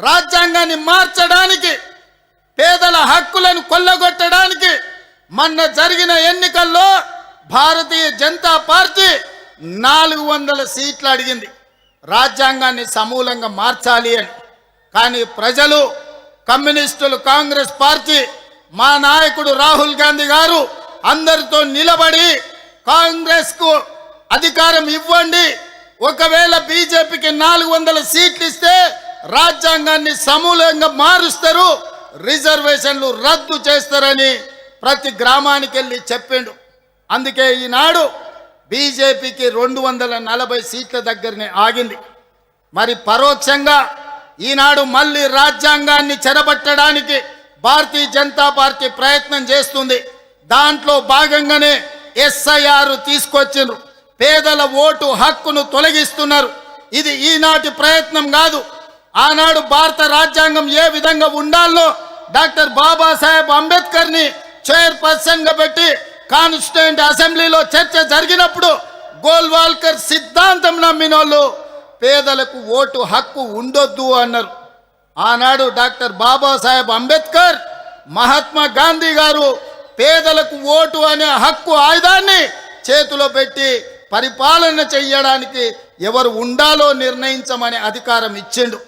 రాజ్యాంగాన్ని మార్చడానికి, పేదల హక్కులను కొల్లగొట్టడానికి మొన్న జరిగిన ఎన్నికల్లో భారతీయ జనతా పార్టీ 400 సీట్లు అడిగింది రాజ్యాంగాన్ని సమూలంగా మార్చాలి అని. కానీ ప్రజలు, కమ్యూనిస్టులు, కాంగ్రెస్ పార్టీ, మా నాయకుడు రాహుల్ గాంధీ గారు అందరితో నిలబడి కాంగ్రెస్కు అధికారం ఇవ్వండి, ఒకవేళ బీజేపీకి 400 సీట్లు ఇస్తే రాజ్యాంగాన్ని సమూలంగా మారుస్తారు, రిజర్వేషన్లు రద్దు చేస్తారని ప్రతి గ్రామానికి వెళ్ళి చెప్పిండు. అందుకే ఈనాడు బీజేపీకి 240 సీట్ల దగ్గరనే ఆగింది. మరి పరోక్షంగా ఈనాడు మళ్ళీ రాజ్యాంగాన్ని చెరబట్టడానికి భారతీయ జనతా పార్టీ ప్రయత్నం చేస్తుంది. దాంట్లో భాగంగానే ఎస్ఐఆర్ తీసుకొచ్చిండ్రు, పేదల ఓటు హక్కును తొలగిస్తున్నారు. ఇది ఈనాటి ప్రయత్నం కాదు. ఆనాడు భారత రాజ్యాంగం ఏ విధంగా ఉండాలో డాక్టర్ బాబాసాహెబ్ అంబేద్కర్ని చైర్పర్సన్గా పెట్టి కాన్స్టిట్యూయెంట్ అసెంబ్లీలో చర్చ జరిగినప్పుడు గోల్వాల్కర్ సిద్ధాంతం నమ్మిన వాళ్ళు పేదలకు ఓటు హక్కు ఉండొద్దు అన్నారు. ఆనాడు డాక్టర్ బాబాసాహెబ్ అంబేద్కర్, మహాత్మా గాంధీ గారు పేదలకు ఓటు అనే హక్కు ఆయుధాన్ని చేతిలో పెట్టి పరిపాలన చెయ్యడానికి ఎవరు ఉండాలో నిర్ణయించమనే అధికారం ఇచ్చిండు.